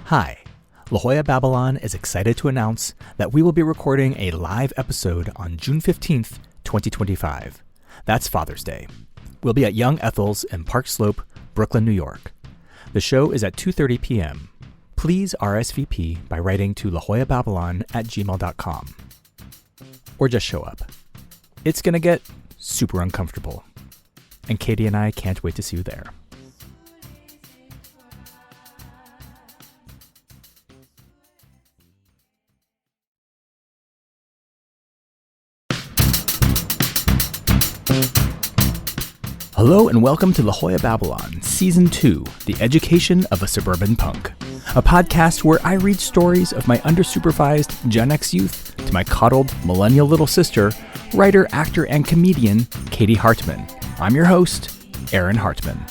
Hi, La Jolla Babylon is excited to announce that we will be recording a live episode on June 15th, 2025. That's Father's Day. We'll be at Young Ethel's in Park Slope, Brooklyn, New York. The show is at 2:30 p.m. Please RSVP by writing to lajollababylon@gmail.com. Or just show up. It's going to get super uncomfortable. And Katie and I can't wait to see you there. Hello and welcome to La Jolla Babylon Season 2, The Education of a Suburban Punk, a podcast where I read stories of my undersupervised Gen X youth to my coddled millennial little sister, writer, actor, and comedian Katie Hartman. I'm your host, Aaron Hartman.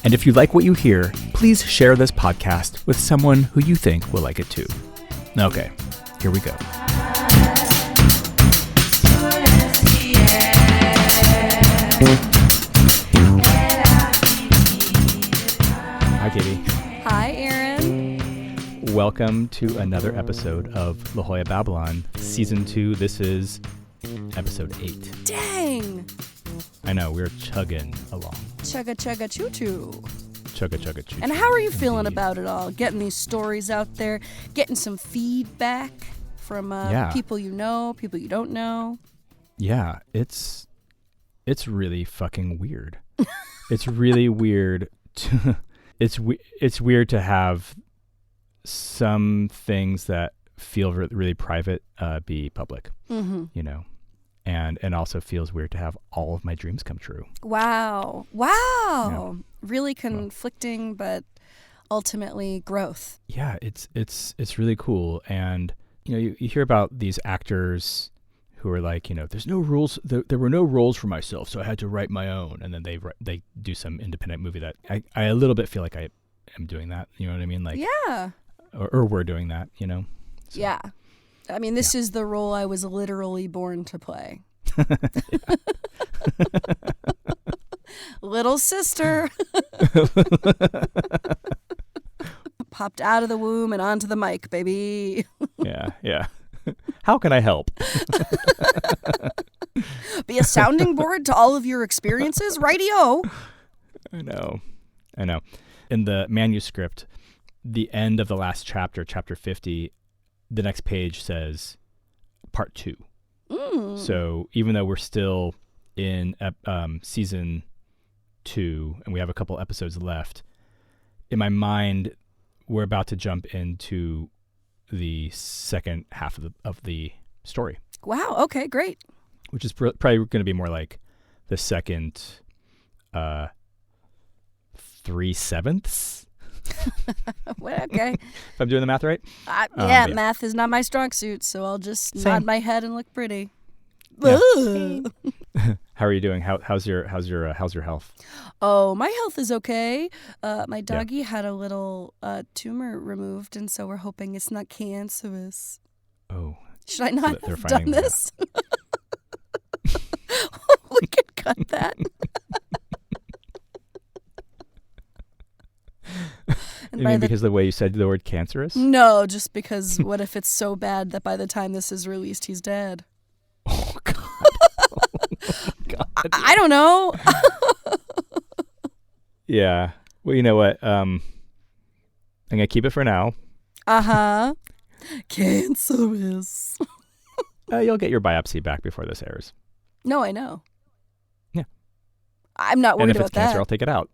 And if you like what you hear, please share this podcast with someone who you think will like it too. Okay, here we go. Hi, Katie. Hi, Aaron. Welcome to another episode of La Jolla Babylon Season 2. This is episode 8. Dang. I know, we're chugging along. Chugga chugga choo choo. Chugga chugga choo. And how are you feeling about it all? Getting these stories out there, getting some feedback from people you know, people you don't know. Yeah, it's really fucking weird. It's really weird to it's weird to have some things that feel really private be public. Mm-hmm. You know. And also feels weird to have all of my dreams come true. Wow. Yeah. Really conflicting, but ultimately growth. Yeah, it's really cool. And you know, you hear about these actors who are like, you know, there's no rules. There were no roles for myself, so I had to write my own. And then they do some independent movie that I a little bit feel like I am doing that. You know what I mean? Like, yeah. Or we're doing that. You know. So. Yeah. I mean, this is the role I was literally born to play. Little sister. Popped out of the womb and onto the mic, baby. Yeah. How can I help? Be a sounding board to all of your experiences, rightio. I know. In the manuscript, the end of the last chapter, chapter 50, the next page says part 2. So even though we're still in season 2 and we have a couple episodes left, in my mind, we're about to jump into the second half of the story. Wow. Okay, great. Which is probably going to be more like the second 3/7. Well, okay. If I'm doing the math right? Yeah, math is not my strong suit, so I'll just nod my head and look pretty. Yeah. How are you doing? How's your health? Oh, my health is okay. My doggy had a little tumor removed, and so we're hoping it's not cancerous. Oh. Should I not have done this? We can cut that. You mean because the way you said the word cancerous? No, just because what if it's so bad that by the time this is released, he's dead? Oh, God. I don't know. Yeah. Well, you know what? I'm going to keep it for now. Uh-huh. Cancerous. You'll get your biopsy back before this airs. No, I know. Yeah. I'm not worried about that. And if it's cancer, I'll take it out.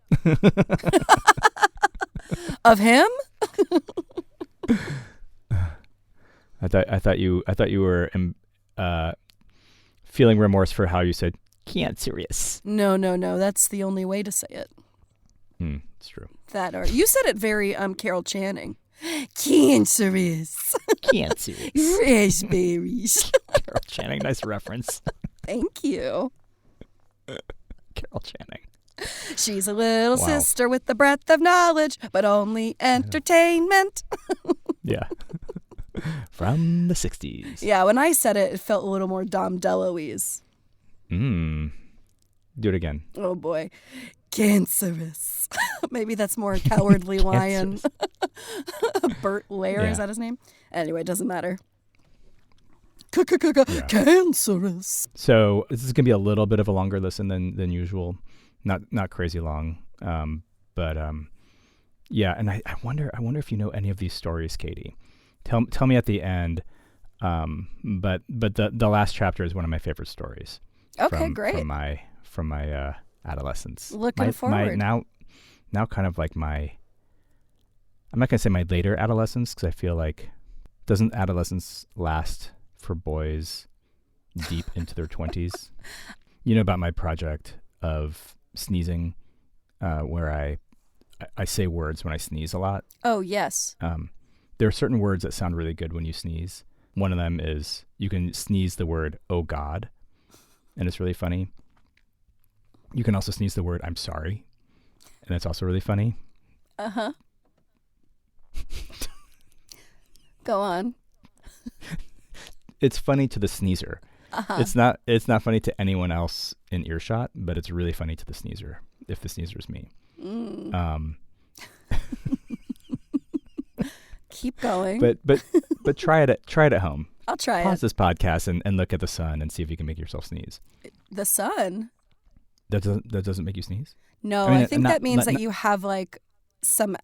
Of him? I thought you were feeling remorse for how you said cancerous. No. That's the only way to say it. It's true. You said it very Carol Channing. Cancerous. Cancerous. Raspberries. Carol Channing, nice reference. Thank you. Carol Channing. She's a little sister with the breadth of knowledge, but only entertainment. Yeah. From the 60s. Yeah, when I said it, it felt a little more Dom DeLuise. Do it again. Oh, boy. Cancerous. Maybe that's more Cowardly Lion. Bert Lair, is that his name? Anyway, it doesn't matter. Cancerous. So this is going to be a little bit of a longer listen than usual. Not crazy long. But and I wonder if you know any of these stories, Katie. Tell me at the end. But the last chapter is one of my favorite stories. Okay, great. From my adolescence. Looking forward. Now kind of like I'm not going to say my later adolescence, because I feel like, doesn't adolescence last for boys deep into their 20s? You know about my project of sneezing, where I say words when I sneeze a lot. Oh, yes. There are certain words that sound really good when you sneeze. One of them is you can sneeze the word, "Oh God," and it's really funny. You can also sneeze the word, "I'm sorry," and it's also really funny. Uh-huh. Go on. It's funny to the sneezer. Uh-huh. It's not funny to anyone else in earshot, but it's really funny to the sneezer, if the sneezer is me. Keep going. But try it at home. I'll try Pause this podcast and look at the sun and see if you can make yourself sneeze. The sun? That doesn't make you sneeze? No, I think that means that you have like some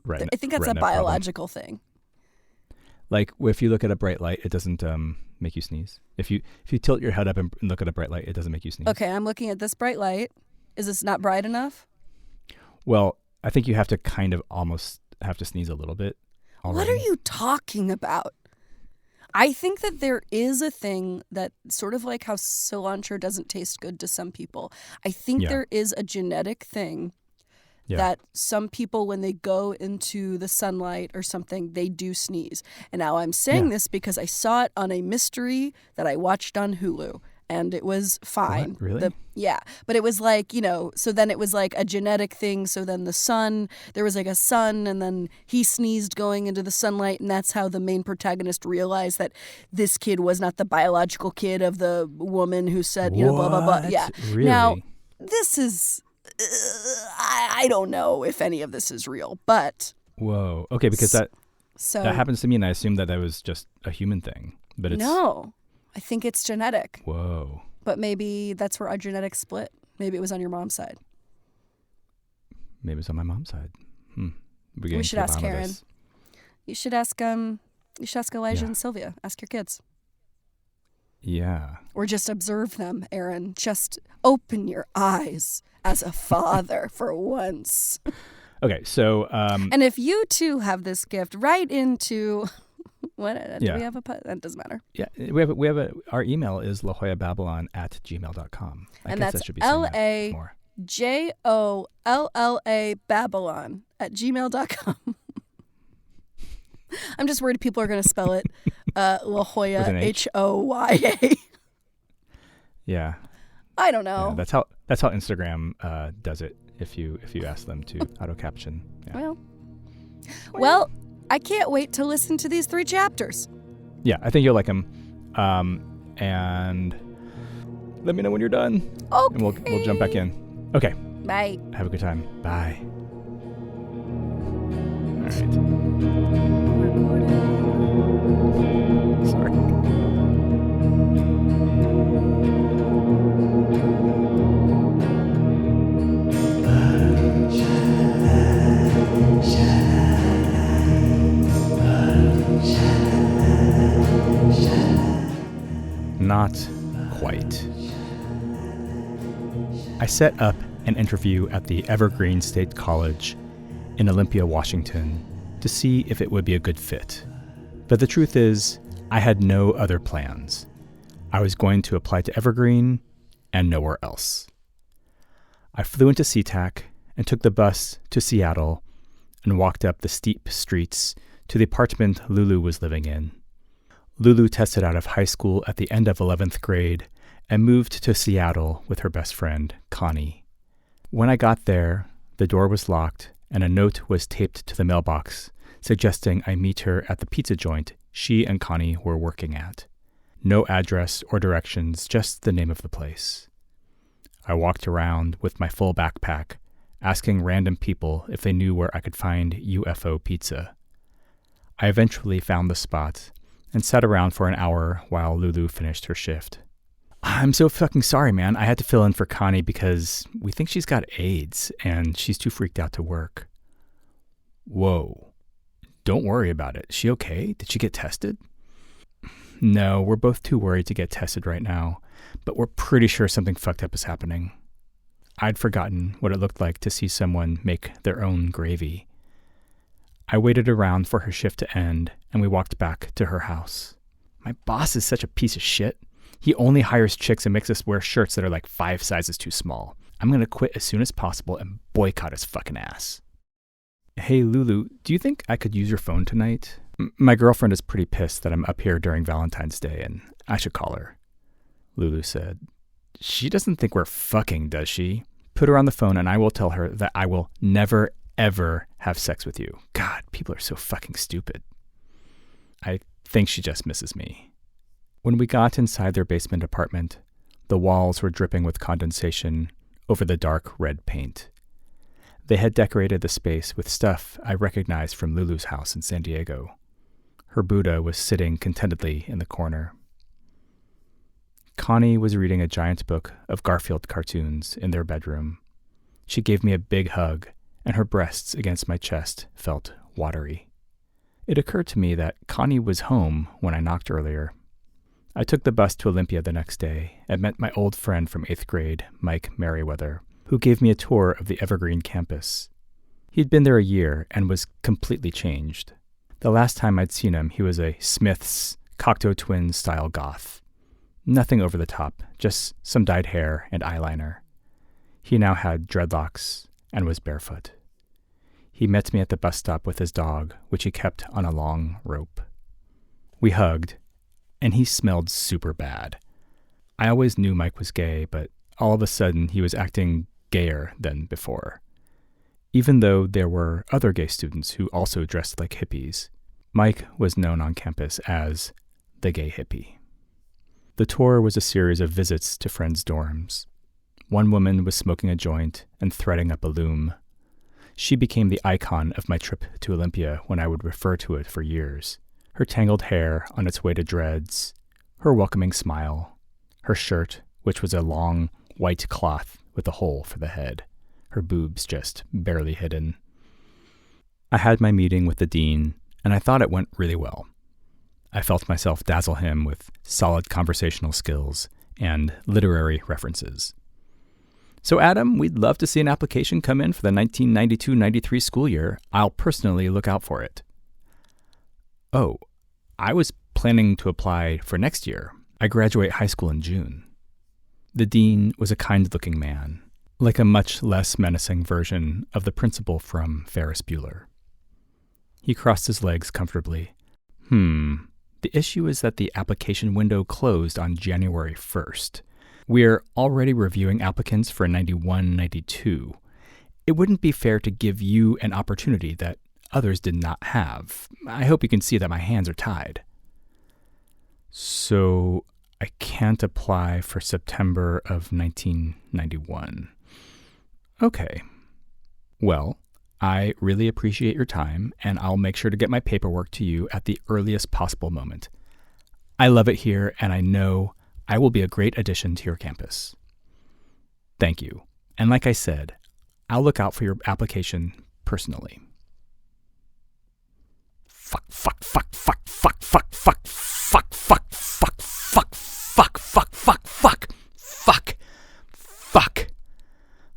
I think that's a biological thing. Like if you look at a bright light, it doesn't make you sneeze. If you tilt your head up and look at a bright light, it doesn't make you sneeze. Okay, I'm looking at this bright light. Is this not bright enough? Well, I think you have to kind of almost have to sneeze a little bit already. What are you talking about? I think that there is a thing that sort of like how cilantro doesn't taste good to some people. I think there is a genetic thing that some people, when they go into the sunlight or something, they do sneeze. And now I'm saying this because I saw it on a mystery that I watched on Hulu. And it was fine. What? Really? But it was like, so then it was like a genetic thing. So then there was like a sun, and then he sneezed going into the sunlight. And that's how the main protagonist realized that this kid was not the biological kid of the woman who said, blah, blah, blah. Yeah. Really? Now, this is, I don't know if any of this is real, but. Whoa. Okay, because that happens to me, and I assumed that was just a human thing. But it's. No. I think it's genetic. Whoa. But maybe that's where our genetics split. Maybe it was on your mom's side. Maybe it's on my mom's side. We should ask Karen. You should ask Elijah and Sylvia. Ask your kids. Yeah. Or just observe them, Aaron. Just open your eyes as a father for once. Okay, so and if you too have this gift, write into what do we have that doesn't matter. Yeah, we have our email is lajollababylon@gmail.com. And that's LAJOLLA Babylon@gmail.com. I'm just worried people are going to spell it La Jolla HOYA. Yeah. I don't know. Yeah, that's how Instagram does it. If you ask them to auto caption. Yeah. Well, I can't wait to listen to these 3 chapters. Yeah, I think you'll like them. And let me know when you're done. Okay. And we'll jump back in. Okay. Bye. Have a good time. Bye. All right. Sorry. Not quite. I set up an interview at the Evergreen State College in Olympia, Washington, to see if it would be a good fit. But the truth is, I had no other plans. I was going to apply to Evergreen and nowhere else. I flew into SeaTac and took the bus to Seattle and walked up the steep streets to the apartment Lulu was living in. Lulu tested out of high school at the end of 11th grade and moved to Seattle with her best friend, Connie. When I got there, the door was locked and a note was taped to the mailbox suggesting I meet her at the pizza joint she and Connie were working at. No address or directions, just the name of the place. I walked around with my full backpack, asking random people if they knew where I could find UFO pizza. I eventually found the spot and sat around for an hour while Lulu finished her shift. I'm so fucking sorry, man. I had to fill in for Connie because we think she's got AIDS and she's too freaked out to work. Whoa. Don't worry about it. Is she okay? Did she get tested? No, we're both too worried to get tested right now, but we're pretty sure something fucked up is happening. I'd forgotten what it looked like to see someone make their own gravy. I waited around for her shift to end, and we walked back to her house. My boss is such a piece of shit. He only hires chicks and makes us wear shirts that are like 5 sizes too small. I'm going to quit as soon as possible and boycott his fucking ass. Hey, Lulu, do you think I could use your phone tonight? My girlfriend is pretty pissed that I'm up here during Valentine's Day, and I should call her. Lulu said, She doesn't think we're fucking, does she? Put her on the phone and I will tell her that I will never, ever have sex with you. God, people are so fucking stupid. I think she just misses me. When we got inside their basement apartment, the walls were dripping with condensation over the dark red paint. They had decorated the space with stuff I recognized from Lulu's house in San Diego. Her Buddha was sitting contentedly in the corner. Connie was reading a giant book of Garfield cartoons in their bedroom. She gave me a big hug, and her breasts against my chest felt watery. It occurred to me that Connie was home when I knocked earlier. I took the bus to Olympia the next day and met my old friend from 8th grade, Mike Merriweather, who gave me a tour of the Evergreen campus. He'd been there a year and was completely changed. The last time I'd seen him, he was a Smith's Cocteau Twins style goth. Nothing over the top, just some dyed hair and eyeliner. He now had dreadlocks and was barefoot. He met me at the bus stop with his dog, which he kept on a long rope. We hugged, and he smelled super bad. I always knew Mike was gay, but all of a sudden he was acting gayer than before. Even though there were other gay students who also dressed like hippies, Mike was known on campus as the gay hippie. The tour was a series of visits to friends' dorms. One woman was smoking a joint and threading up a loom. She became the icon of my trip to Olympia when I would refer to it for years. Her tangled hair on its way to dreads, her welcoming smile, her shirt, which was a long white cloth with a hole for the head, her boobs just barely hidden. I had my meeting with the dean, and I thought it went really well. I felt myself dazzle him with solid conversational skills and literary references. So, Adam, we'd love to see an application come in for the 1992-93 school year. I'll personally look out for it. Oh, I was planning to apply for next year. I graduate high school in June. The dean was a kind-looking man, like a much less menacing version of the principal from Ferris Bueller. He crossed his legs comfortably. The issue is that the application window closed on January 1st. We're already reviewing applicants for 91-92. It wouldn't be fair to give you an opportunity that others did not have. I hope you can see that my hands are tied. So I can't apply for September of 1991. Okay. Well, I really appreciate your time, and I'll make sure to get my paperwork to you at the earliest possible moment. I love it here, and I know I will be a great addition to your campus. Thank you. And like I said, I'll look out for your application personally. Fuck.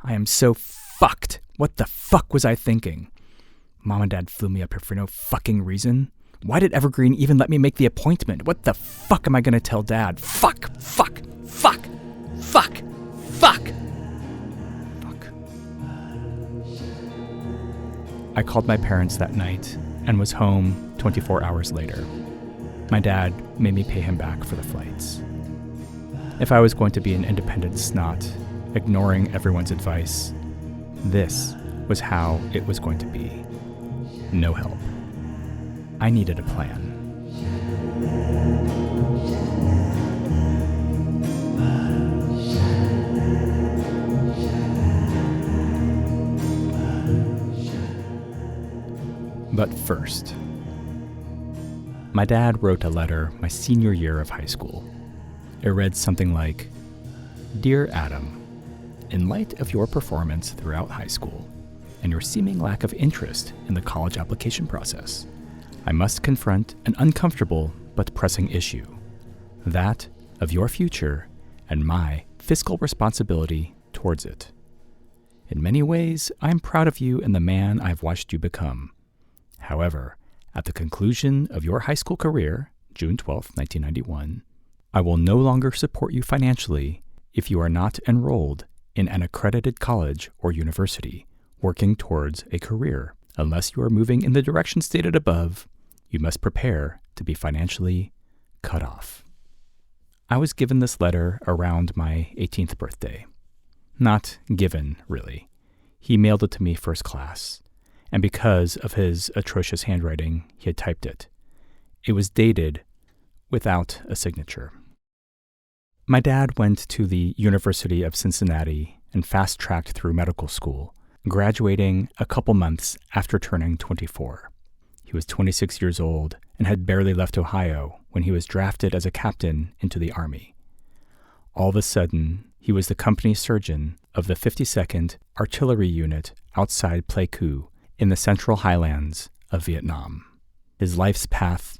I am so fucked. What the fuck was I thinking? Mom and Dad flew me up here for no fucking reason. Why did Evergreen even let me make the appointment? What the fuck am I gonna tell Dad? Fuck. I called my parents that night and was home 24 hours later. My dad made me pay him back for the flights. If I was going to be an independent snot, ignoring everyone's advice, this was how it was going to be. No help. I needed a plan. But first, My dad wrote a letter my senior year of high school. It read something like, "Dear Adam, in light of your performance throughout high school and your seeming lack of interest in the college application process, I must confront an uncomfortable but pressing issue, that of your future and my fiscal responsibility towards it. In many ways, I am proud of you and the man I've watched you become. However, at the conclusion of your high school career, June 12, 1991, I will no longer support you financially if you are not enrolled in an accredited college or university working towards a career. Unless you are moving in the direction stated above, you must prepare to be financially cut off." I was given this letter around my 18th birthday. Not given, really. He mailed it to me first class, and because of his atrocious handwriting, he had typed it. It was dated without a signature. My dad went to the University of Cincinnati and fast-tracked through medical school, graduating a couple months after turning 24. He was 26 years old and had barely left Ohio when he was drafted as a captain into the Army. All of a sudden, he was the company surgeon of the 52nd Artillery Unit outside Pleiku in the Central Highlands of Vietnam. His life's path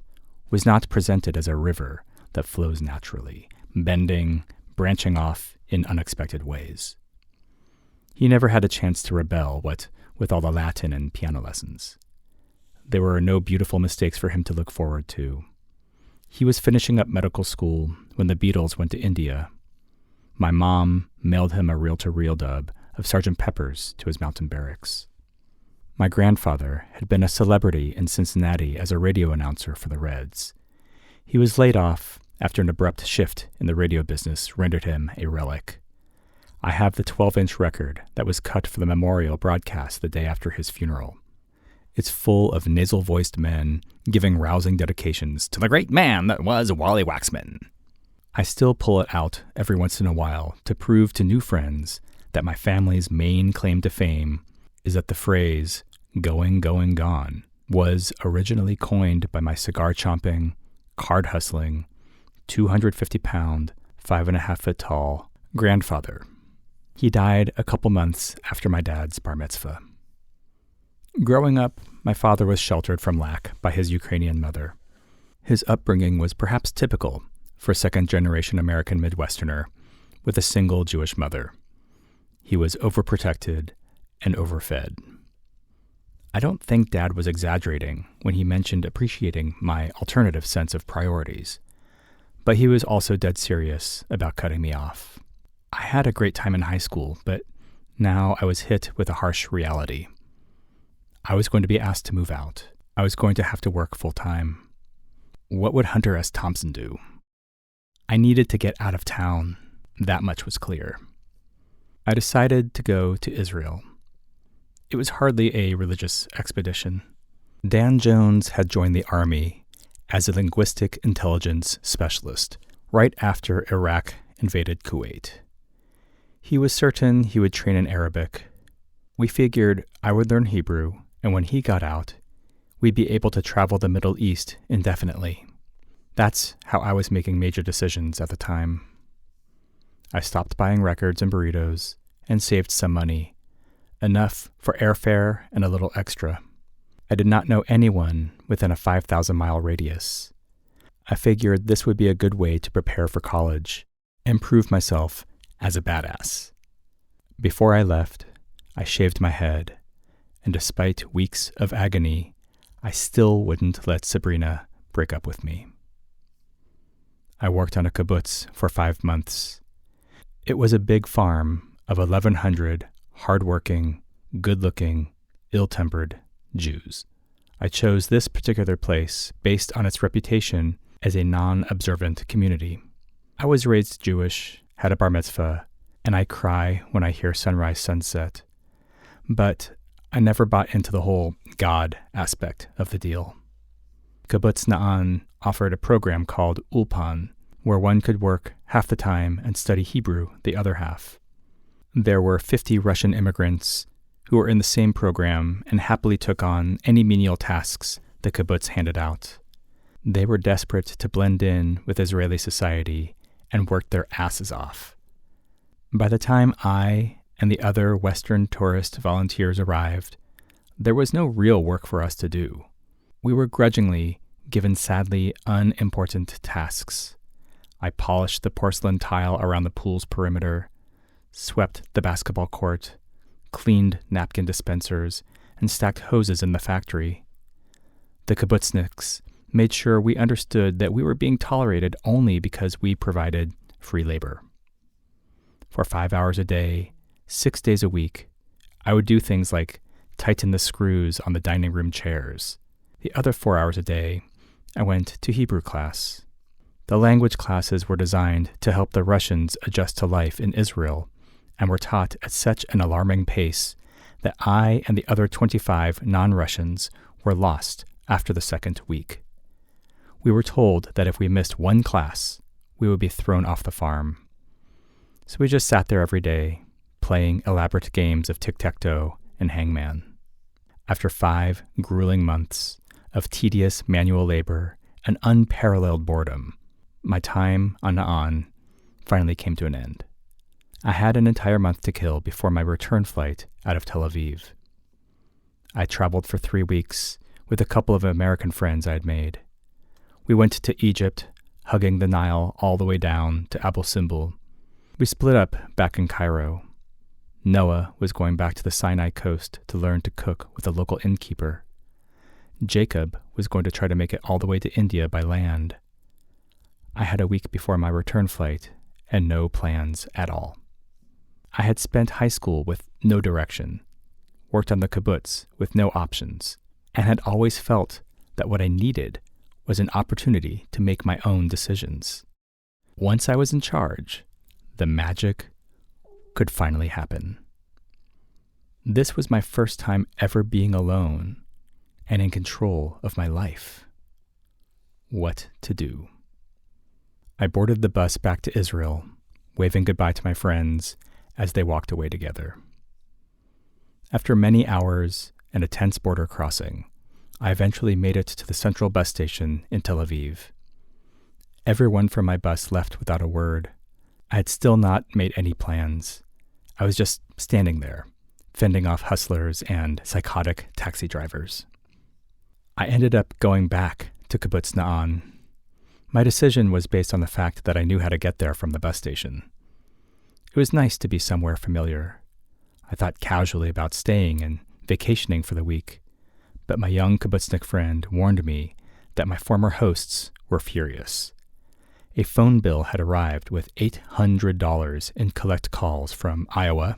was not presented as a river that flows naturally, bending, branching off in unexpected ways. He never had a chance to rebel, what with all the Latin and piano lessons. There were no beautiful mistakes for him to look forward to. He was finishing up medical school when the Beatles went to India. My mom mailed him a reel-to-reel dub of Sgt. Pepper's to his mountain barracks. My grandfather had been a celebrity in Cincinnati as a radio announcer for the Reds. He was laid off after an abrupt shift in the radio business rendered him a relic. I have the 12-inch record that was cut for the memorial broadcast the day after his funeral. It's full of nasal-voiced men giving rousing dedications to the great man that was Wally Waxman. I still pull it out every once in a while to prove to new friends that my family's main claim to fame is that the phrase, "going, going, gone," was originally coined by my cigar-chomping, card-hustling, 250-pound, 5.5-foot-tall grandfather. He died a couple months after my dad's bar mitzvah. Growing up, my father was sheltered from lack by his Ukrainian mother. His upbringing was perhaps typical for a second-generation American Midwesterner with a single Jewish mother. He was overprotected and overfed. I don't think Dad was exaggerating when he mentioned appreciating my alternative sense of priorities, but he was also dead serious about cutting me off. I had a great time in high school, but now I was hit with a harsh reality. I was going to be asked to move out. I was going to have to work full-time. What would Hunter S. Thompson do? I needed to get out of town. That much was clear. I decided to go to Israel. It was hardly a religious expedition. Dan Jones had joined the Army as a linguistic intelligence specialist right after Iraq invaded Kuwait. He was certain he would train in Arabic. We figured I would learn Hebrew, and when he got out, we'd be able to travel the Middle East indefinitely. That's how I was making major decisions at the time. I stopped buying records and burritos and saved some money, enough for airfare and a little extra. I did not know anyone within a 5,000-mile radius. I figured this would be a good way to prepare for college and prove myself as a badass. Before I left, I shaved my head, and despite weeks of agony, I still wouldn't let Sabrina break up with me. I worked on a kibbutz for 5 months. It was a big farm of 1,100 hard-working, good-looking, ill-tempered Jews. I chose this particular place based on its reputation as a non-observant community. I was raised Jewish, had a bar mitzvah, and I cry when I hear sunrise, sunset. But I never bought into the whole God aspect of the deal. Kibbutz Na'an offered a program called Ulpan, where one could work half the time and study Hebrew the other half. There were 50 Russian immigrants who were in the same program and happily took on any menial tasks the kibbutz handed out. They were desperate to blend in with Israeli society and worked their asses off. By the time I and the other Western tourist volunteers arrived, there was no real work for us to do. We were grudgingly given sadly unimportant tasks. I polished the porcelain tile around the pool's perimeter, swept the basketball court, cleaned napkin dispensers, and stacked hoses in the factory. The kibbutzniks made sure we understood that we were being tolerated only because we provided free labor. For 5 hours a day, 6 days a week, I would do things like tighten the screws on the dining room chairs. The other 4 hours a day, I went to Hebrew class. The language classes were designed to help the Russians adjust to life in Israel and were taught at such an alarming pace that I and the other 25 non-Russians were lost after the second week. We were told that if we missed one class, we would be thrown off the farm. So we just sat there every day, playing elaborate games of tic-tac-toe and hangman. After 5 grueling months of tedious manual labor and unparalleled boredom, my time on Na'an finally came to an end. I had an entire month to kill before my return flight out of Tel Aviv. I traveled for 3 weeks with a couple of American friends I had made. We went to Egypt, hugging the Nile all the way down to Abu Simbel. We split up back in Cairo. Noah was going back to the Sinai coast to learn to cook with a local innkeeper. Jacob was going to try to make it all the way to India by land. I had a week before my return flight and no plans at all. I had spent high school with no direction, worked on the kibbutz with no options, and had always felt that what I needed was an opportunity to make my own decisions. Once I was in charge, the magic could finally happen. This was my first time ever being alone and in control of my life. What to do? I boarded the bus back to Israel, waving goodbye to my friends as they walked away together. After many hours and a tense border crossing, I eventually made it to the central bus station in Tel Aviv. Everyone from my bus left without a word. I had still not made any plans. I was just standing there, fending off hustlers and psychotic taxi drivers. I ended up going back to Kibbutz Na'an. My decision was based on the fact that I knew how to get there from the bus station. It was nice to be somewhere familiar. I thought casually about staying and vacationing for the week, but my young kibbutznik friend warned me that my former hosts were furious. A phone bill had arrived with $800 in collect calls from Iowa,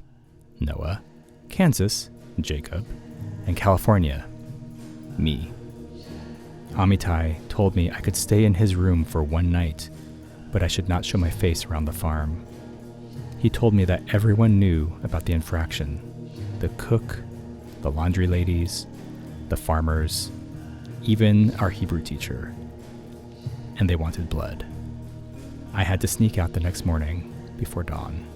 Noah, Kansas, Jacob, and California, me. Amitai told me I could stay in his room for one night, but I should not show my face around the farm. He told me that everyone knew about the infraction. The cook, the laundry ladies, the farmers, even our Hebrew teacher. And they wanted blood. I had to sneak out the next morning before dawn.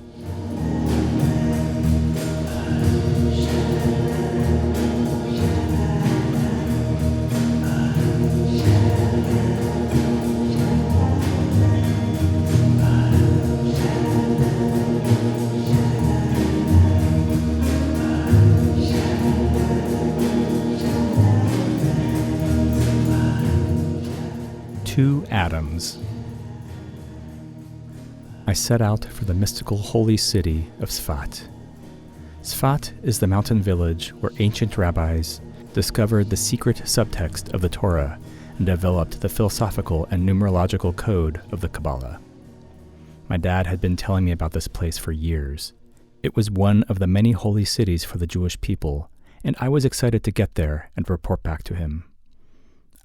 Two Atoms. I set out for the mystical holy city of Sfat. Sfat is the mountain village where ancient rabbis discovered the secret subtext of the Torah and developed the philosophical and numerological code of the Kabbalah. My dad had been telling me about this place for years. It was one of the many holy cities for the Jewish people, and I was excited to get there and report back to him.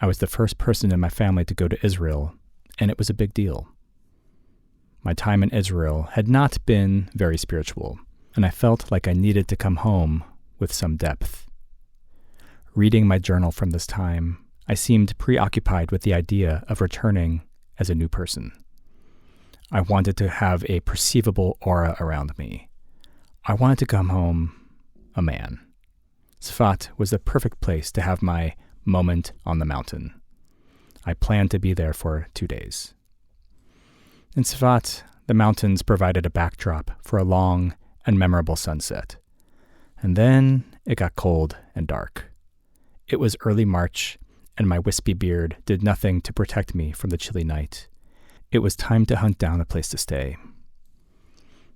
I was the first person in my family to go to Israel, and it was a big deal. My time in Israel had not been very spiritual, and I felt like I needed to come home with some depth. Reading my journal from this time, I seemed preoccupied with the idea of returning as a new person. I wanted to have a perceivable aura around me. I wanted to come home a man. Sfat was the perfect place to have my moment on the mountain. I planned to be there for 2 days. In Svat, the mountains provided a backdrop for a long and memorable sunset. And then it got cold and dark. It was early March, and my wispy beard did nothing to protect me from the chilly night. It was time to hunt down a place to stay.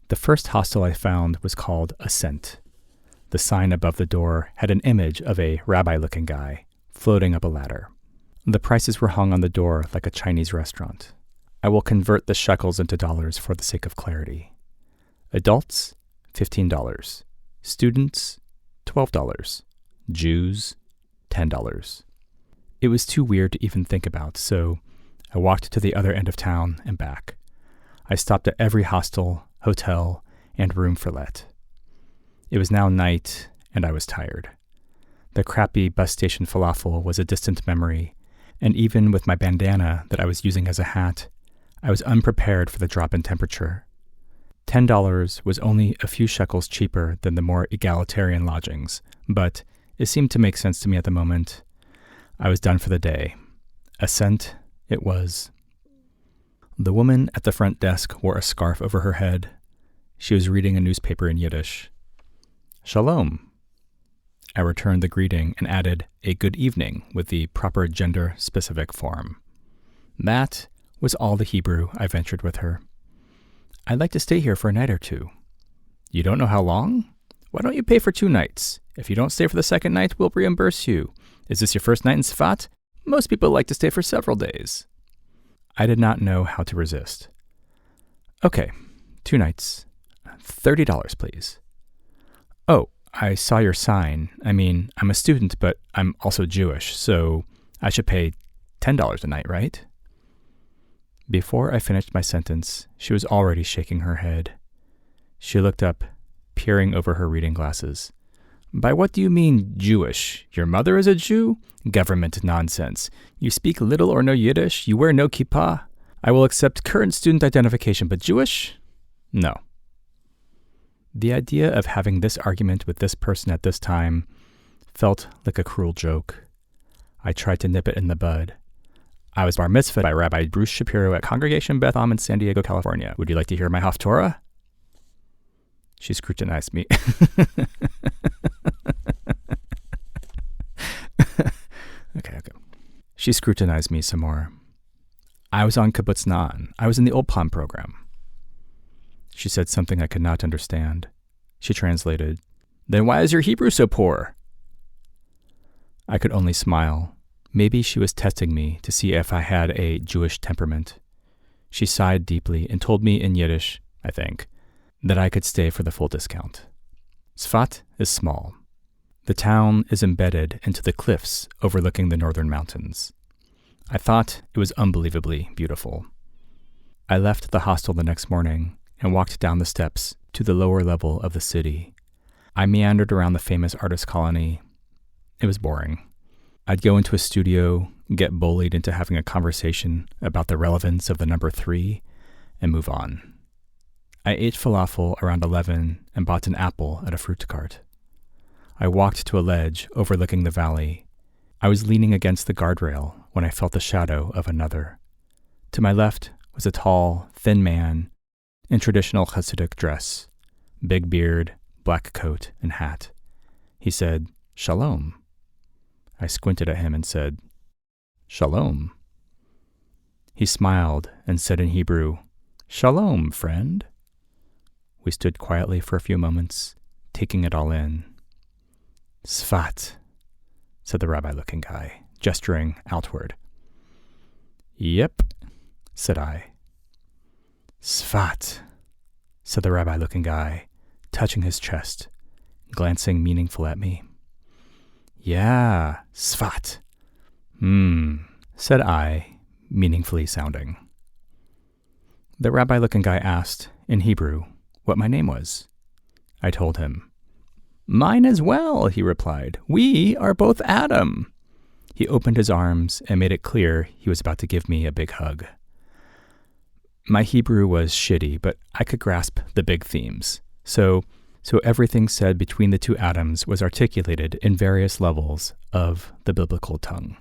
The first hostel I found was called Ascent. The sign above the door had an image of a rabbi-looking guy floating up a ladder. The prices were hung on the door like a Chinese restaurant. I will convert the shekels into dollars for the sake of clarity. Adults, $15. Students, $12. Jews, $10. It was too weird to even think about, so I walked to the other end of town and back. I stopped at every hostel, hotel, and room for let. It was now night, and I was tired. The crappy bus station falafel was a distant memory, and even with my bandana that I was using as a hat, I was unprepared for the drop in temperature. $10 was only a few shekels cheaper than the more egalitarian lodgings, but it seemed to make sense to me at the moment. I was done for the day. Ascent it was. The woman at the front desk wore a scarf over her head. She was reading a newspaper in Yiddish. Shalom. I returned the greeting and added a good evening with the proper gender-specific form. That was all the Hebrew I ventured with her. I'd like to stay here for a night or two. You don't know how long? Why don't you pay for 2 nights? If you don't stay for the second night, we'll reimburse you. Is this your first night in Svat? Most people like to stay for several days. I did not know how to resist. Okay, 2 nights. $30, please. Oh, I saw your sign. I mean, I'm a student, but I'm also Jewish, so I should pay $10 a night, right? Before I finished my sentence, she was already shaking her head. She looked up, peering over her reading glasses. By what do you mean, Jewish? Your mother is a Jew? Government nonsense. You speak little or no Yiddish? You wear no kippah? I will accept current student identification, but Jewish? No. The idea of having this argument with this person at this time felt like a cruel joke. I tried to nip it in the bud. I was bar mitzvahed by Rabbi Bruce Shapiro at Congregation Beth Am in San Diego, California. Would you like to hear my Haftorah? She scrutinized me. Okay. She scrutinized me some more. I was on Kibbutz Na'an. I was in the ultimatum program. She said something I could not understand. She translated, Then why is your Hebrew so poor? I could only smile. Maybe she was testing me to see if I had a Jewish temperament. She sighed deeply and told me in Yiddish, I think, that I could stay for the full discount. Svat is small. The town is embedded into the cliffs overlooking the northern mountains. I thought it was unbelievably beautiful. I left the hostel the next morning and walked down the steps to the lower level of the city. I meandered around the famous artist colony. It was boring. I'd go into a studio, get bullied into having a conversation about the relevance of the number 3, and move on. I ate falafel around 11 and bought an apple at a fruit cart. I walked to a ledge overlooking the valley. I was leaning against the guardrail when I felt the shadow of another. To my left was a tall, thin man in traditional Hasidic dress, big beard, black coat, and hat. He said, Shalom. I squinted at him and said, Shalom. He smiled and said in Hebrew, Shalom, friend. We stood quietly for a few moments, taking it all in. Svat, said the rabbi-looking guy, gesturing outward. Yep, said I. Svat, said the rabbi-looking guy, touching his chest, glancing meaningful at me. Yeah, Svat. Said I, meaningfully sounding. The rabbi-looking guy asked, in Hebrew, what my name was. I told him. Mine as well, he replied. We are both Adam. He opened his arms and made it clear he was about to give me a big hug. My Hebrew was shitty, but I could grasp the big themes. So everything said between the two Adams was articulated in various levels of the biblical tongue.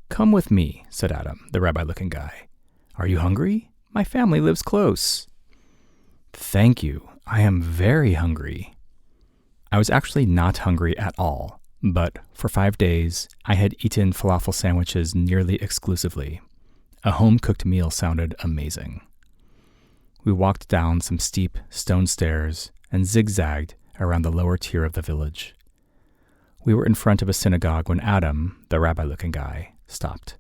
"Come with me," said Adam, the rabbi-looking guy. "Are you hungry? My family lives close." "Thank you. I am very hungry." I was actually not hungry at all, but for 5 days, I had eaten falafel sandwiches nearly exclusively. A home-cooked meal sounded amazing. We walked down some steep stone stairs and zigzagged around the lower tier of the village. We were in front of a synagogue when Adam, the rabbi-looking guy, stopped,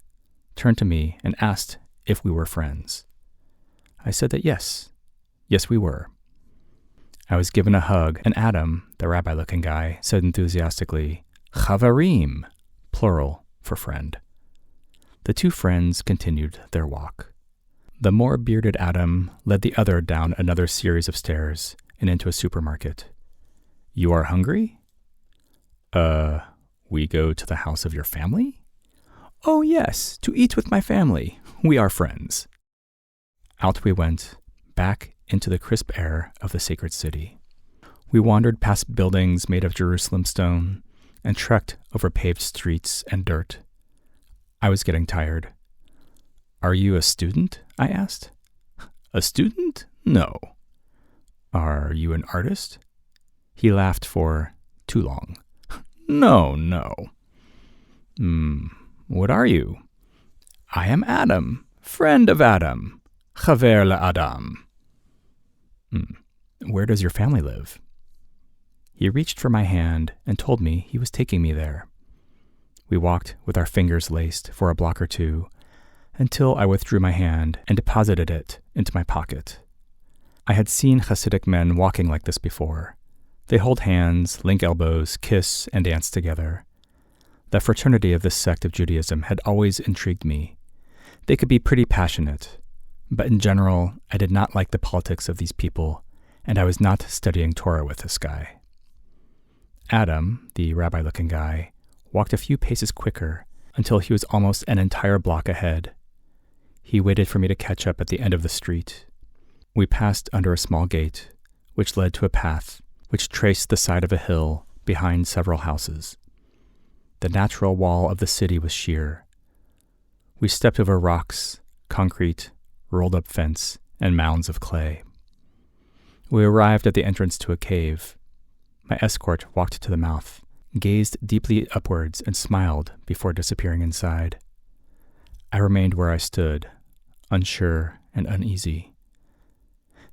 turned to me, and asked if we were friends. I said that yes. Yes, we were. I was given a hug, and Adam, the rabbi-looking guy, said enthusiastically, "Chavarim," plural for friend. The two friends continued their walk. The more bearded Adam led the other down another series of stairs and into a supermarket. "You are hungry?" We go to the house of your family?" "Oh, yes, to eat with my family. We are friends." Out we went, back into the crisp air of the sacred city. We wandered past buildings made of Jerusalem stone and trekked over paved streets and dirt. I was getting tired. "Are you a student?" I asked. "A student? No." "Are you an artist?" He laughed for too long. No. What are you?" "I am Adam, friend of Adam, chaver la'adam." "Where does your family live?" He reached for my hand and told me he was taking me there. We walked with our fingers laced for a block or two until I withdrew my hand and deposited it into my pocket. I had seen Hasidic men walking like this before. They hold hands, link elbows, kiss, and dance together. The fraternity of this sect of Judaism had always intrigued me. They could be pretty passionate, but in general, I did not like the politics of these people, and I was not studying Torah with this guy. Adam, the rabbi-looking guy, walked a few paces quicker until he was almost an entire block ahead. He waited for me to catch up at the end of the street. We passed under a small gate, which led to a path which traced the side of a hill behind several houses. The natural wall of the city was sheer. We stepped over rocks, concrete, rolled-up fence, and mounds of clay. We arrived at the entrance to a cave. My escort walked to the mouth, gazed deeply upwards, and smiled before disappearing inside. I remained where I stood, unsure and uneasy.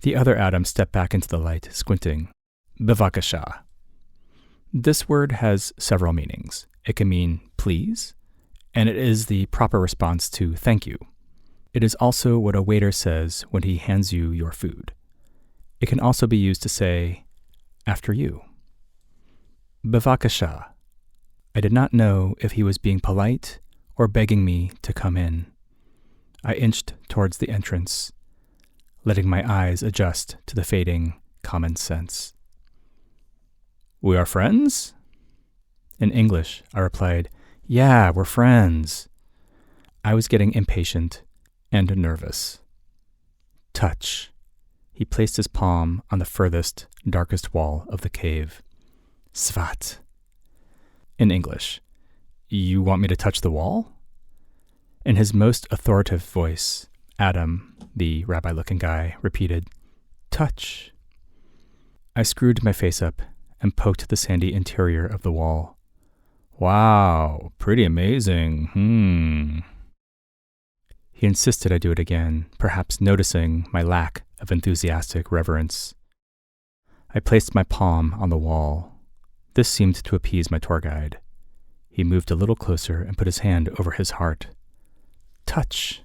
The other Adam stepped back into the light, squinting. Bevakasha. This word has several meanings. It can mean please, and it is the proper response to thank you. It is also what a waiter says when he hands you your food. It can also be used to say, after you. Bevakasha. I did not know if he was being polite or begging me to come in. I inched towards the entrance, letting my eyes adjust to the fading common sense. "We are friends?" In English, I replied, "Yeah, we're friends." I was getting impatient and nervous. Touch. He placed his palm on the furthest, darkest wall of the cave. Svat. In English, "You want me to touch the wall?" In his most authoritative voice, Adam, the rabbi-looking guy, repeated, "Touch." I screwed my face up and poked the sandy interior of the wall. "Wow, pretty amazing. He insisted I do it again, perhaps noticing my lack of enthusiastic reverence. I placed my palm on the wall. This seemed to appease my tour guide. He moved a little closer and put his hand over his heart. Touch.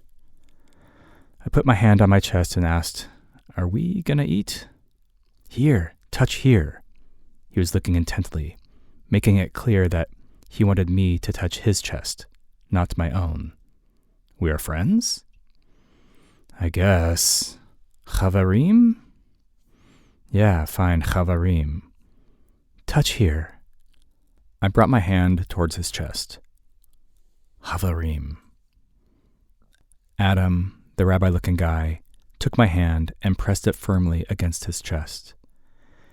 I put my hand on my chest and asked, "Are we gonna eat?" "Here, touch here." He was looking intently, making it clear that he wanted me to touch his chest, not my own. "We are friends?" "I guess. Chavarim?" "Yeah, fine, chavarim." "Touch here." I brought my hand towards his chest. Chavarim. Adam, the rabbi-looking guy, took my hand and pressed it firmly against his chest.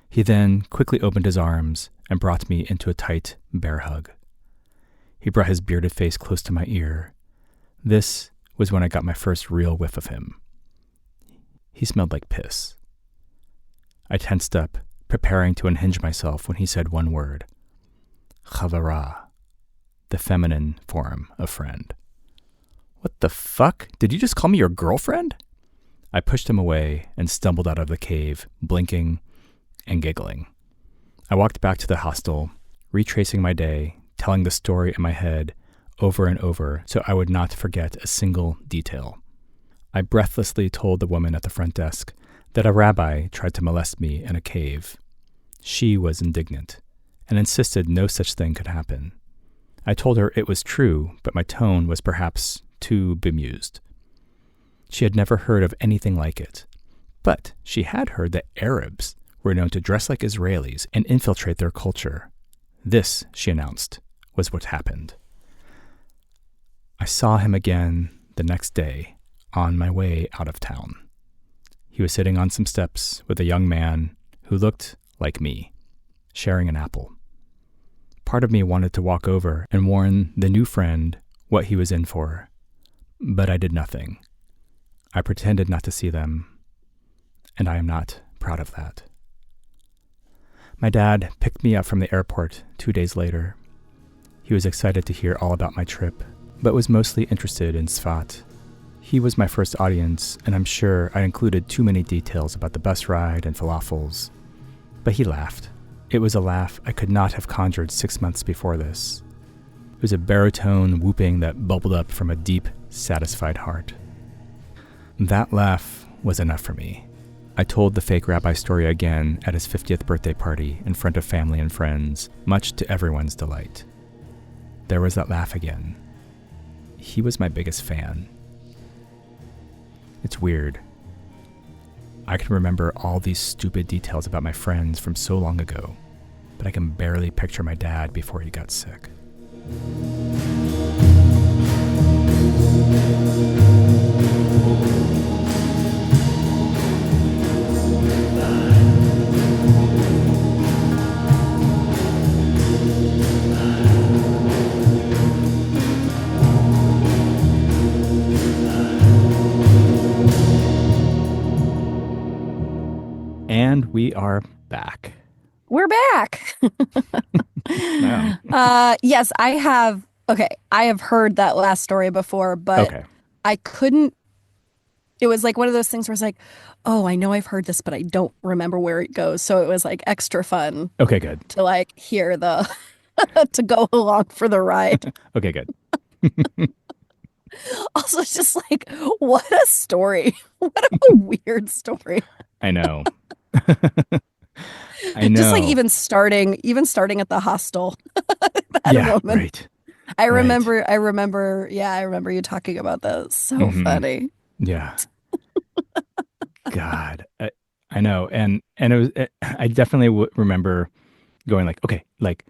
He then quickly opened his arms and brought me into a tight bear hug. He brought his bearded face close to my ear This was when I got my first real whiff of him. He smelled like piss. I tensed up, preparing to unhinge myself when he said one word. Chavara, the feminine form of friend. What the fuck? Did you just call me your girlfriend? I pushed him away and stumbled out of the cave, blinking and giggling. I walked back to the hostel, retracing my day, telling the story in my head over and over so I would not forget a single detail. I breathlessly told the woman at the front desk that a rabbi tried to molest me in a cave. She was indignant and insisted no such thing could happen. I told her it was true, but my tone was perhaps too bemused. She had never heard of anything like it, but she had heard that Arabs were known to dress like Israelis and infiltrate their culture. This, she announced, was what happened. I saw him again the next day on my way out of town. He was sitting on some steps with a young man who looked like me, sharing an apple. Part of me wanted to walk over and warn the new friend what he was in for, but I did nothing. I pretended not to see them, and I am not proud of that. My dad picked me up from the airport 2 days later. He was excited to hear all about my trip, but was mostly interested in Sfat. He was my first audience, and I'm sure I included too many details about the bus ride and falafels. But he laughed. It was a laugh I could not have conjured 6 months before this. It was a baritone whooping that bubbled up from a deep, satisfied heart. That laugh was enough for me. I told the fake rabbi story again at his 50th birthday party in front of family and friends, much to everyone's delight. There was that laugh again. He was my biggest fan. It's weird. I can remember all these stupid details about my friends from so long ago, but I can barely picture my dad before he got sick. And we are back. We're back. Wow. Yes, I have. Okay, I have heard that last story before, but Okay. I couldn't. It was like one of those things where it's like, oh, I know I've heard this, but I don't remember where it goes. So it was like extra fun Okay, good. to like hear the to go along for the ride. Okay, good. Also, it's just like, what a story. What a weird story. I know. I know. Just like even starting at the hostel. That yeah, woman. right. I Right. remember you talking about that. So Mhm. funny. Yeah. God, I know. And it was, I definitely remember going like, okay, like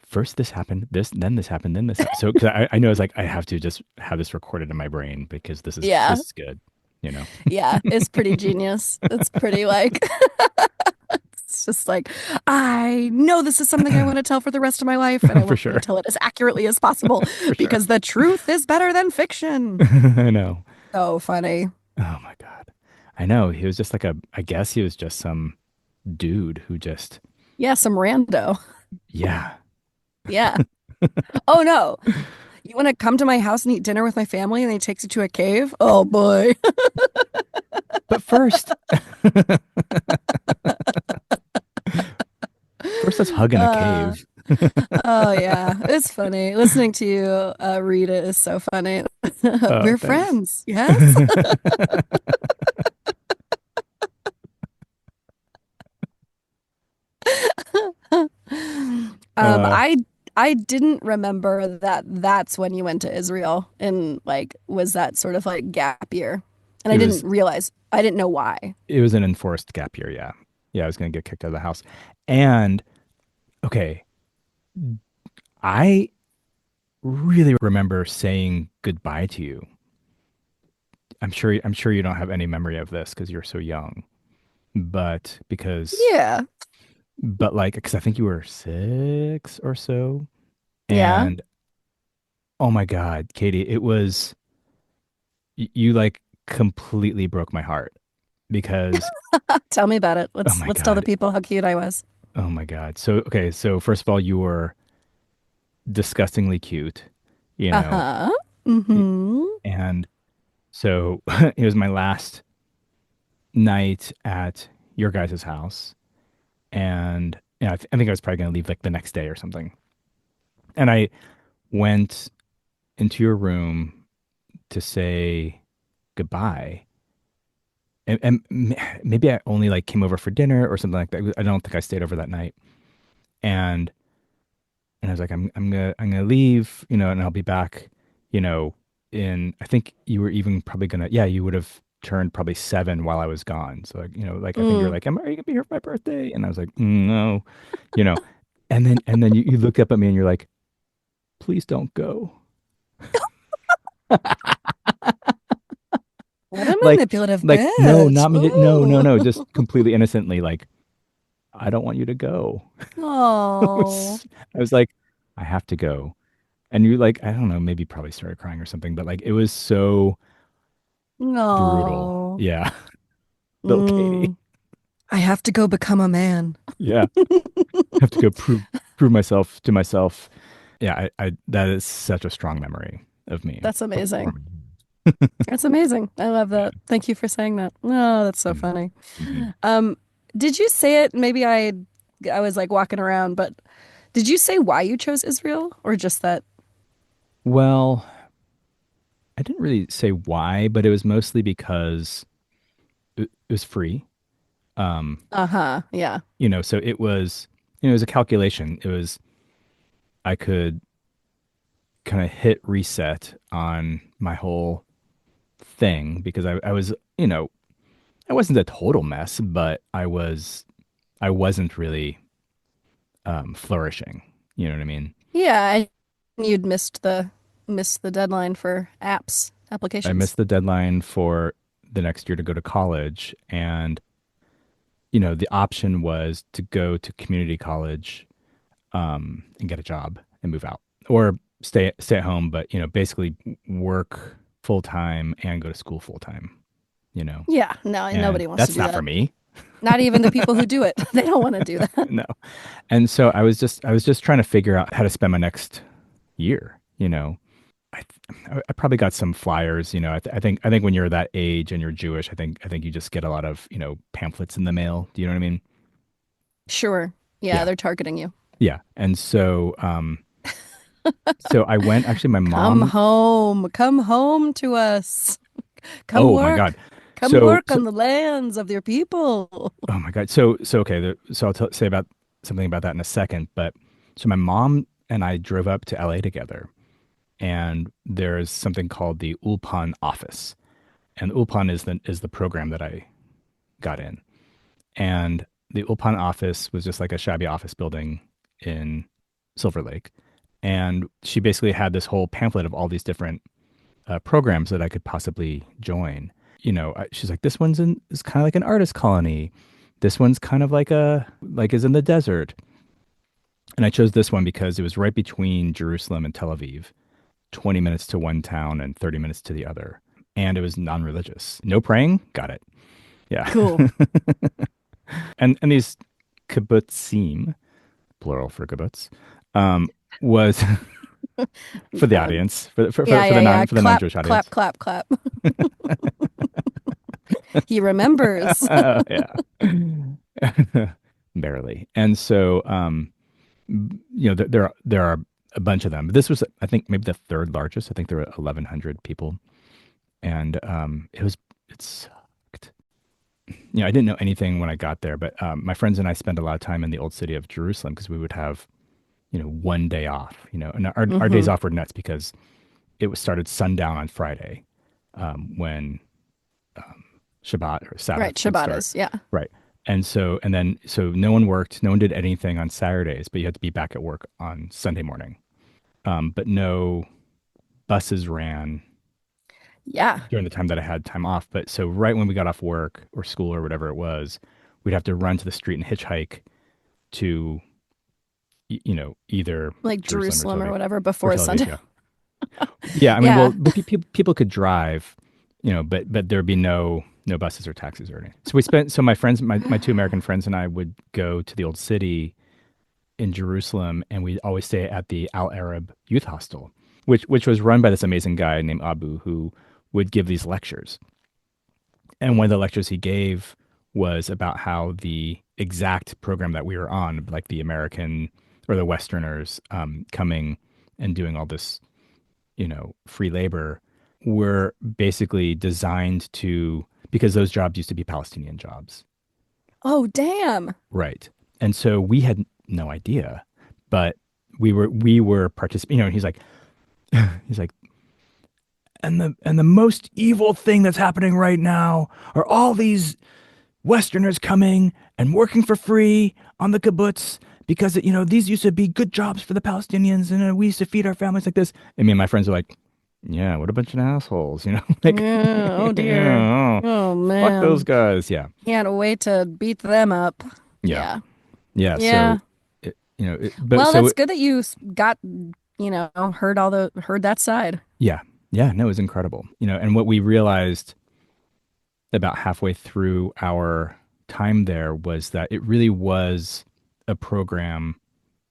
first this happened, then this happened, then this happened. So, cause I know it's like, I have to just have this recorded in my brain because this Yeah. is good, you know? Yeah, it's pretty genius. It's pretty like it's just like I know this is something I want to tell for the rest of my life, and I For want sure. to tell it as accurately as possible For because the truth is better than fiction. sure. I know. So funny. Oh my God. I know. He was just like I guess he was just some dude who just, Yeah, some rando. yeah. Yeah. Oh no. You want to come to my house and eat dinner with my family and he takes you to a cave? Oh boy. But first, let's hug in a Uh, cave. oh yeah. It's funny. Listening to you read it is so funny. Oh, We're thanks. friends. Yes. Uh, I didn't remember that that's when you went to Israel and like was that sort of like gap year. And I it was didn't realize I didn't know why. an enforced gap year. Yeah. Yeah. I was going to get kicked out of the house. And okay, I really remember saying goodbye to you. I'm sure you don't have any memory of this because you're so young, but Yeah. like, because I think you were 6 or so. Yeah. And oh my God, Katie, it was. you like completely broke my heart because Tell me about it. oh Let's my let's tell the God. people how cute I was. Oh my God. So okay, so first of all, you were disgustingly cute, you know. Uh-huh. y- Mm-hmm. And so it was my last night at your guys' house. And yeah, I think I was probably going to leave like the next day or something. And I went into your room to say goodbye. Maybe I only like came over for dinner or something like that. I don't think I stayed over that night. And I was like, I'm gonna leave, and I'll be back, you know, in I think you were even probably gonna yeah, you would have turned probably 7 while I was gone. So like, like I think you're Mm. like, are you gonna be here for my birthday? And I was like, No, you know. And then you looked up at me and you're like, please don't go. What a Like manipulative no, bitch. not me. No, no, Ooh. no. Just completely innocently, like, I don't want you to go. Oh. I was like, I have to go. And you like, I don't know, maybe probably started crying or something, but like it was so brutal. No. Yeah. Little Katie. Mm. I have to go become a man. Yeah. Have to go prove myself to myself. Yeah, I that is such a strong memory of me That's amazing. performing. That's amazing. I love Yeah. that. Thank you for saying that. Oh, that's so Mm-hmm. funny. Mm-hmm. Um, did you say it? Maybe I was like walking around, but did you say why you chose Israel or just that? Well, I didn't really say why, but it was mostly because it was free. Um, Uh-huh. Yeah. so it was a calculation. It was I could kind of hit reset on my whole thing because I was, I wasn't a total mess, but I wasn't really flourishing. You know what I mean? Yeah, you'd missed the deadline for I applications. missed the deadline for the next year to go to college, and the option was to go to community college and get a job and move out, or stay at home, but basically work full time and go to school full time. You know, Yeah, no, and nobody wants to that's do not for that. me. Not even the people who do it. They don't want to do that. No. And so I was just trying to figure out how to spend my next year. I I probably got some flyers. I think when you're that age and you're Jewish, I think you just get a lot of pamphlets in the mail. Do you know what I mean? Sure. Yeah, Yeah, they're targeting you. yeah. And so I went. Actually, my Come mom. home. Come home to us. Come Oh my God. work. Come So work so on the lands of your people. oh my God. So okay. So I'll say about something about that in a second. But so my mom and I drove up to LA together, and there's something called the Ulpan office. And Ulpan is the program that I got in. And the Ulpan office was just like a shabby office building in Silver Lake. And she basically had this whole pamphlet of all these different programs that I could possibly join. She's like, this is kind of like an artist colony. This one's kind of like is in the desert. And I chose this one because it was right between Jerusalem and Tel Aviv, 20 minutes to one town and 30 minutes to the other. And it was non-religious. No praying? Got it. Yeah. Cool. And these kibbutzim, plural for kibbutz, was for the Uh, audience, for, yeah, for yeah, the yeah. Clap, non-Jewish clap, audience. clap, clap. He remembers. Yeah. Barely. And so there are a bunch of them. But this was, I think, maybe the third largest. I think there were 1,100 people. And it sucked. I didn't know anything when I got there, but my friends and I spent a lot of time in the old city of Jerusalem because we would have, one day off, and our days Hmm. off were nuts because it was started sundown on Friday, when Shabbat or Right, Sabbath would Shabbat start. is, yeah. Right. And so no one worked, no one did anything on Saturdays, but you had to be back at work on Sunday morning. But no buses ran Yeah. during the time that I had time off. But so right when we got off work or school or whatever it was, we'd have to run to the street and hitchhike to, either Like Jerusalem Jerusalem or whatever or before Tel Aviv. Sunday. Yeah. Yeah. I mean, Yeah. well, but people could drive, but there'd be no buses or taxis or anything. So my friends, my two American friends and I would go to the old city in Jerusalem, and we'd always stay at the Al Arab Youth Hostel, which was run by this amazing guy named Abu, who would give these lectures. And one of the lectures he gave was about how the exact program that we were on, like the American or the Westerners coming and doing all this, free labor, were basically designed to, because those jobs used to be Palestinian jobs. Oh, damn. Right. And so we had no idea, but we were participating, and he's like, and the most evil thing that's happening right now are all these Westerners coming and working for free on the kibbutz because these used to be good jobs for the Palestinians, and we used to feed our families like this. And me and my friends are like, yeah, what a bunch of assholes, like, Yeah, oh dear. yeah, Oh fuck those man. guys. Yeah, Can't wait to beat them up. yeah, Yeah. yeah. Yeah. So, but Well, so that's good that you got, heard that side. yeah, yeah. No, it was incredible. And what we realized about halfway through our time there was that it really was a program.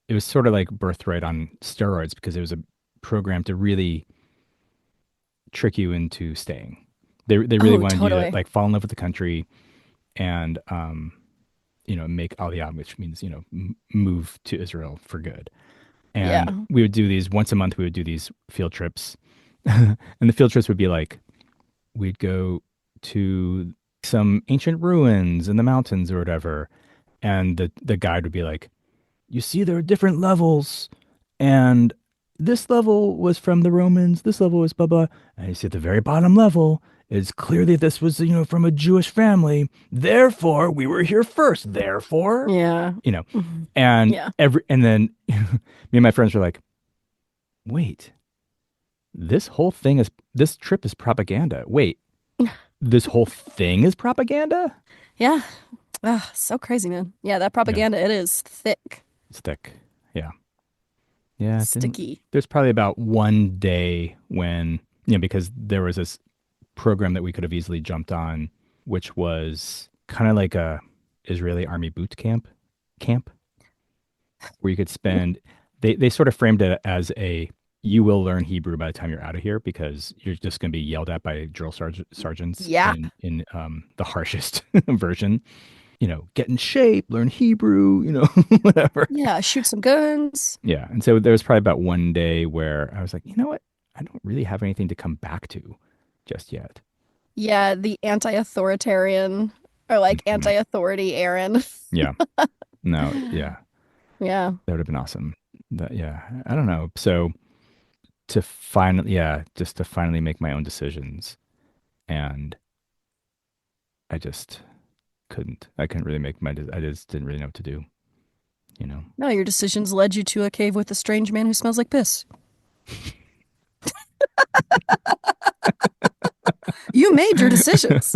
It was sort of like Birthright on steroids, because it was a program to really trick you into staying. They really Oh, wanted you to totally. like fall in love with the country and make aliyah, which means move to Israel for good. Yeah. And we would do these once a month. We would do these field trips, and the field trips would be like we'd go to some ancient ruins in the mountains or whatever, and the guide would be like, you see, there are different levels, and this level was from the Romans, this level was blah blah, and you see at the very bottom level, it's clear that this was from a Jewish family. Therefore, we were here first. Therefore, Yeah. you know, Mhm. and Yeah. then me and my friends were like, wait, this trip is propaganda. Wait, this whole thing is propaganda? Yeah. Ah, so crazy, man. Yeah, that Yeah, propaganda, it is thick, it's thick. Yeah. Yeah, it didn't. sticky. There's probably about one day when, because there was this program that we could have easily jumped on, which was kind of like a Israeli army boot camp where you could spend. They sort of framed it as you will learn Hebrew by the time you're out of here, because you're just going to be yelled at by drill sergeants Yeah. in the harshest version. Get in shape, learn Hebrew, whatever. Yeah. Shoot some guns. Yeah. And so there was probably about one day where I was like, you know what? I don't really have anything to come back to just yet. Yeah. The anti-authoritarian or like Mhm. anti-authority Aaron. Yeah. No, yeah. Yeah. That would have been awesome. Yeah. I don't know. So just to finally make my own decisions. And I just couldn't. I couldn't really I just didn't really know what to do, you know? No, your decisions led you to a cave with a strange man who smells like piss. You made your decisions.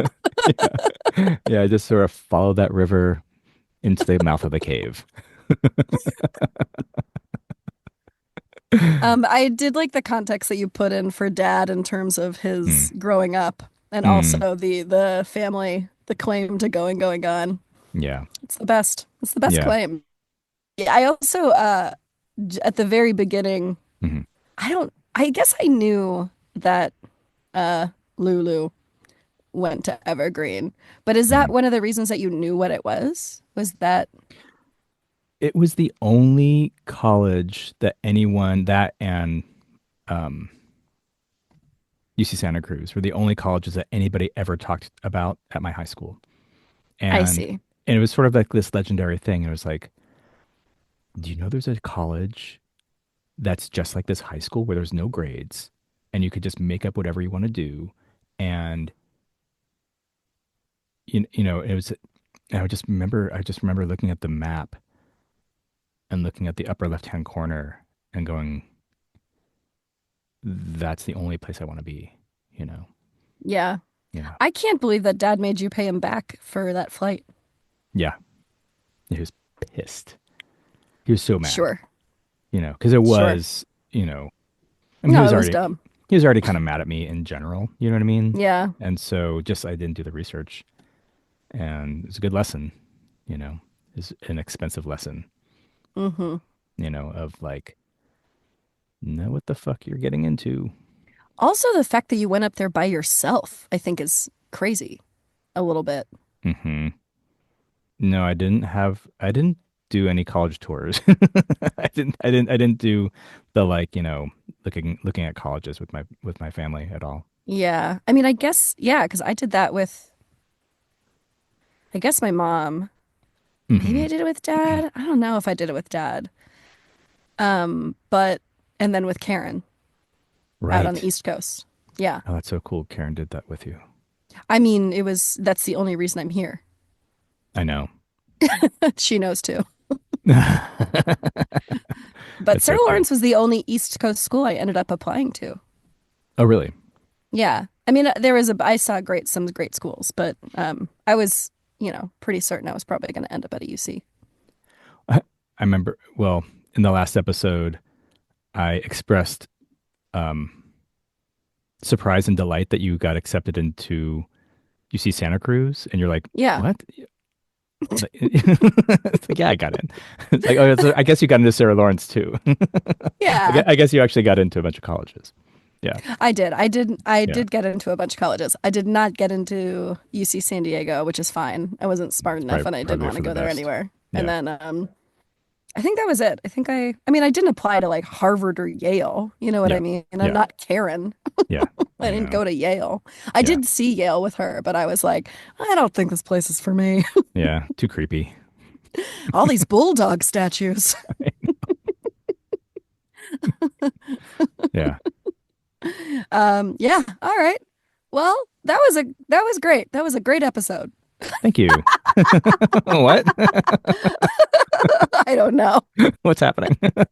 Yeah. Yeah. I just sort of followed that river into the mouth of the cave. I did like the context that you put in for Dad in terms of Mm. his growing up and Mm. also the family, the claim to going on. Yeah. It's the best. It's the best Yeah. claim. Yeah, I also at the very beginning, Hmm. I guess I knew that Lulu went to Evergreen. But is that Hmm. one of the reasons that you knew what it was? Was that It was the only college that that and um, UC Santa Cruz were the only colleges that anybody ever talked about at my high school. I And see. and it was sort of like this legendary thing. It was like, do you know there's a college that's just like this high school where there's no grades and you could just make up whatever you want to do? And it was I just remember looking at the map and looking at the upper left-hand corner and going, that's the only place I want to be, you know? Yeah. Yeah. I can't believe that Dad made you pay him back for that flight. Yeah. He was pissed. He was so mad, Sure. because it Sure. was, I mean, No, it was dumb. he was already kind of mad at me in general. You know what I mean? Yeah. And so just I didn't do the research, and it's a good lesson. It's an expensive lesson. Mm-hmm. Of like, know what the fuck you're getting into. Also, the fact that you went up there by yourself, I think, is crazy. A little bit. Mm-hmm. No, I didn't do any college tours. I didn't do the like, looking at colleges with my family at all. Yeah. I mean, I guess, yeah, because I did that with, I guess my mom. Maybe I did it with dad. I don't know if I did it with dad. But, and then with Karen. Right. Out on the East Coast. Yeah. Oh, that's so cool. Karen did that with you. I mean, that's the only reason I'm here. I know. She knows too. That's But Sarah so cool. Lawrence was the only East Coast school I ended up applying to. Oh, really? Yeah. I mean, I saw some great schools, but I was, pretty certain I was probably going to end up at a UC. I remember, well, in the last episode, I expressed surprise and delight that you got accepted into UC Santa Cruz, and you're like, Yeah. what? It's like, yeah, I got in. It's like, oh, so I guess you got into Sarah Lawrence too. Yeah. I guess you actually got into a bunch of colleges. Yeah. I did get into a bunch of colleges. I did not get into UC San Diego, which is fine. I wasn't smart enough and I didn't want to go there anywhere. Yeah. And then I think that was it. I mean, I didn't apply to like Harvard or Yale. You know what I mean? And I'm not Karen. Yeah. I didn't go to Yale. I did see Yale with her, but I was like, I don't think this place is for me. Yeah. Too creepy. All these bulldog statues. Yeah. Yeah. All right. Well, that was great. That was a great episode. Thank you. What? I don't know. What's happening? I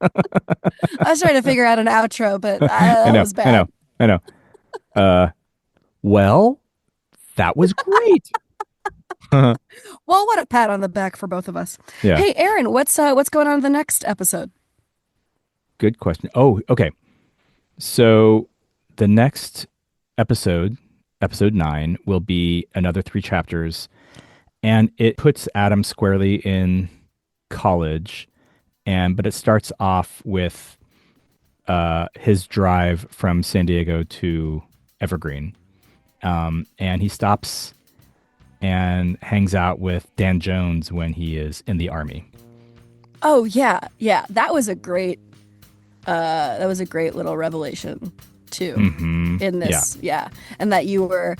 was trying to figure out an outro, but that was bad. I know. Well, that was great. Well, what a pat on the back for both of us. Yeah. Hey, Aaron, what's going on in the next episode? Good question. Oh, okay. So the next episode 9, will be another 3 chapters, and it puts Adam squarely in college, but it starts off with his drive from San Diego to Evergreen, and he stops and hangs out with Dan Jones when he is in the Army. Oh yeah, that was a great little revelation too in this. Yeah. And that you were,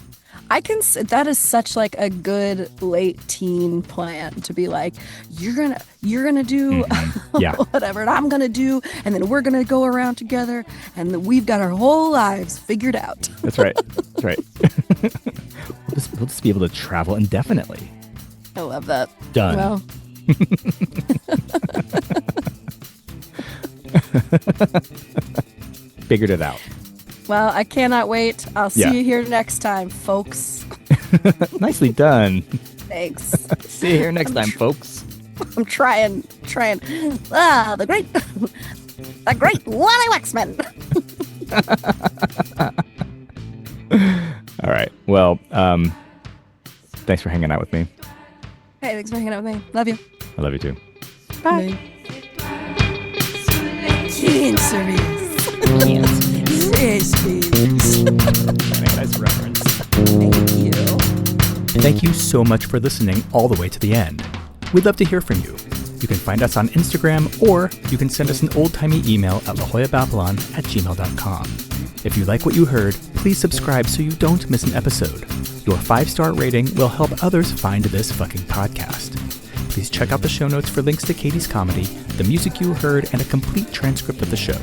that is such like a good late teen plan to be like, you're gonna do whatever, and I'm gonna do, and then we're gonna go around together, and we've got our whole lives figured out. That's right. We'll just be able to travel indefinitely. I love that. Done. Well. Figured it out. Well, I cannot wait. I'll see you here next time, folks. Nicely done. Thanks. See you here next time, folks. I'm trying. The great Wally Waxman. All right. Well, thanks for hanging out with me. Hey, thanks for hanging out with me. Love you. I love you too. Bye. Cancerous. Nice reference. Thank you. Thank you so much for listening all the way to the end. We'd love to hear from you. You can find us on Instagram, or you can send us an old-timey email at lajollababylon@gmail.com. If you like what you heard, please subscribe so you don't miss an episode. Your 5-star rating will help others find this fucking podcast. Please check out the show notes for links to Katie's comedy, the music you heard, and a complete transcript of the show.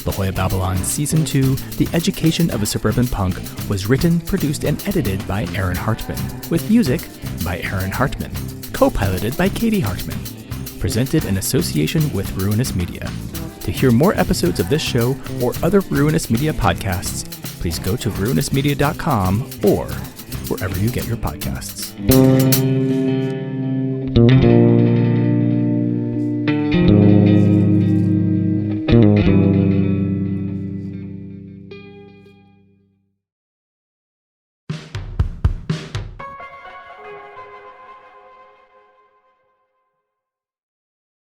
La Jolla Babylon Season 2, The Education of a Suburban Punk, was written, produced, and edited by Aaron Hartman, with music by Aaron Hartman, co-piloted by Katie Hartman. Presented in association with Ruinous Media. To hear more episodes of this show or other Ruinous Media podcasts, please go to ruinousmedia.com or wherever you get your podcasts.